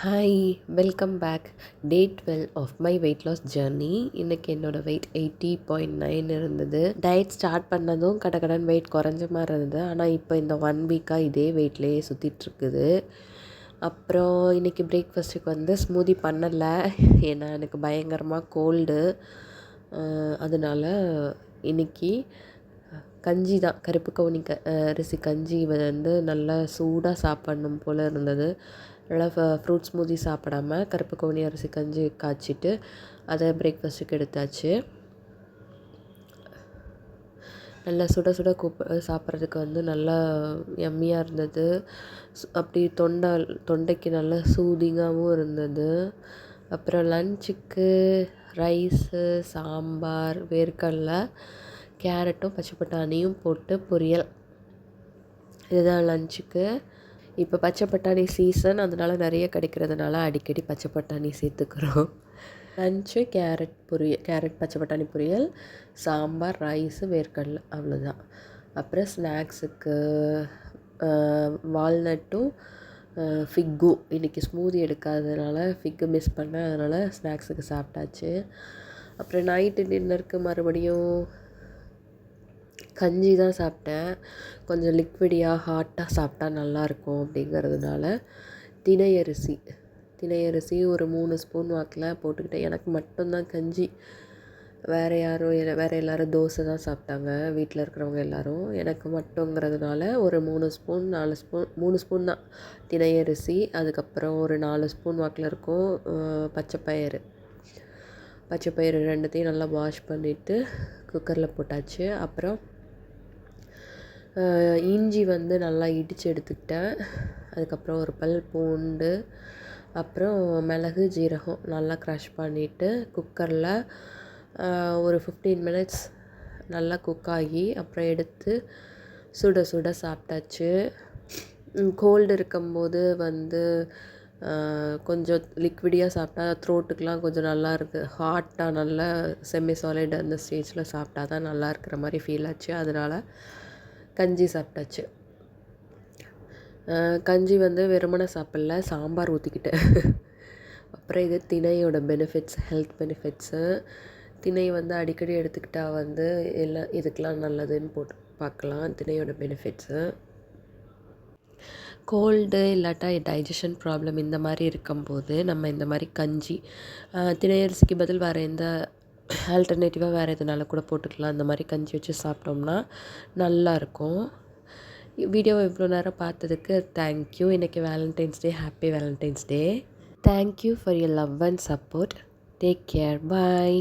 Hi, welcome back. Day 12 of my weight loss journey. இன்றைக்கி என்னோடய wait 80.9 இருந்தது. Diet start பண்ணதும் கடகடன் வெயிட் குறைஞ்ச மாதிரி இருந்தது. ஆனால் இப்போ இந்த 1 வீக்காக இதே வெயிட்லேயே சுற்றிட்டுருக்குது. அப்புறம் இன்றைக்கி பிரேக்ஃபாஸ்ட்டுக்கு வந்து ஸ்மூதி பண்ணலை. ஏன்னா எனக்கு பயங்கரமாக கோல்டு. அதனால் இன்றைக்கி கஞ்சி தான், கருப்பு கவுனி அரிசி கஞ்சி வந்து நல்லா சூடாக சாப்பிட்ணும் போல் இருந்தது. நல்லா ஃப்ரூட் ஸ்மூதி சாப்பிடாம கருப்பு கவுனி அரிசி கஞ்சி காய்ச்சிட்டு அதை பிரேக்ஃபாஸ்ட்டுக்கு எடுத்தாச்சு. நல்லா சுட சுட சாப்பிட்றதுக்கு வந்து நல்லா யம்மியாக இருந்தது. அப்படி தொண்டைக்கு நல்லா சூதிங்காகவும் இருந்தது. அப்புறம் லன்ச்சுக்கு ரைஸு, சாம்பார், வேர்க்கடலை, கேரட்டும் பச்சை பட்டாணியும் போட்டு பொரியல். இதுதான் லன்ச்சுக்கு. இப்போ பச்சை பட்டாணி சீசன், அதனால் நிறைய கிடைக்கிறதுனால அடிக்கடி பச்சை பட்டாணி சேர்த்துக்கிறோம். லன்ச்சு கேரட் பச்சை பட்டாணி பொரியல், சாம்பார், ரைஸு, வேர்க்கடலை, அவ்வளோதான். அப்புறம் ஸ்நாக்ஸுக்கு வால்நட்டும் ஃபிக்கும். இன்றைக்கி ஸ்மூதி எடுக்காததுனால ஃபிக்கு மிஸ் பண்ணேன், அதனால் ஸ்நாக்ஸுக்கு சாப்பிட்டாச்சு. அப்புறம் நைட்டு டின்னருக்கு மறுபடியும் கஞ்சி தான் சாப்பிட்டேன். கொஞ்சம் லிக்விடியாக ஹாட்டாக சாப்பிட்டா நல்லாயிருக்கும் அப்படிங்கிறதுனால தினை அரிசி ஒரு 3 ஸ்பூன் வாக்கில் போட்டுக்கிட்டேன். எனக்கு மட்டும்தான் கஞ்சி. வேறு எல்லோரும் தோசை தான் சாப்பிட்டாங்க, வீட்டில் இருக்கிறவங்க எல்லோரும். எனக்கு மட்டுங்கிறதுனால ஒரு 3 ஸ்பூன் 3 ஸ்பூன் தான் தினை அரிசி. அதுக்கப்புறம் ஒரு 4 ஸ்பூன் வாக்கில் இருக்கும் பச்சைப்பயிறு ரெண்டுத்தையும் நல்லா வாஷ் பண்ணிவிட்டு குக்கரில் போட்டாச்சு. அப்புறம் இஞ்சி வந்து நல்லா இடித்து எடுத்துக்கிட்டேன். அதுக்கப்புறம் ஒரு பல் பூண்டு, அப்புறம் மிளகு, ஜீரகம் நல்லா க்ரஷ் பண்ணிவிட்டு குக்கரில் ஒரு 15 மினிட்ஸ் நல்லா குக் ஆகி அப்புறம் எடுத்து சுட சுட சாப்பிட்டாச்சு. கோல்டு இருக்கும்போது வந்து கொஞ்சம் லிக்விடியாக சாப்பிட்டா த்ரோட்டுக்கெலாம் கொஞ்சம் நல்லா இருக்குது. ஹாட்டாக நல்லா செமி சாலிட் அந்த ஸ்டேஜில் சாப்பிட்டா தான் நல்லா இருக்கிற மாதிரி ஃபீல் ஆச்சு. அதனால் கஞ்சி சாப்பிட்டாச்சு. கஞ்சி வந்து வெறுமனை சாப்பிடல, சாம்பார் ஊற்றிக்கிட்டேன். அப்புறம் இது திணையோட பெனிஃபிட்ஸ், ஹெல்த் பெனிஃபிட்ஸு. திணை வந்து அடிக்கடி எடுத்துக்கிட்டால் வந்து இதுக்கெலாம் நல்லதுன்னு போட்டு பார்க்கலாம். திணையோட பெனிஃபிட்ஸு கோல்டு இல்லாட்டா டைஜஷன் ப்ராப்ளம் இந்த மாதிரி இருக்கும்போது நம்ம இந்த மாதிரி கஞ்சி, திணை அரிசிக்கு பதில் வேறு எந்த ஆல்டர்னேட்டிவாக வேறு எதுனால கூட போட்டுக்கலாம். இந்த மாதிரி கஞ்சி வச்சு சாப்பிட்டோம்னா நல்லாயிருக்கும். வீடியோவை இவ்வளோ நேரம் பார்த்ததுக்கு தேங்க்யூ. இன்றைக்கி Valentine's day. Happy Valentine's day. Thank you for your love and support. Take care. Bye.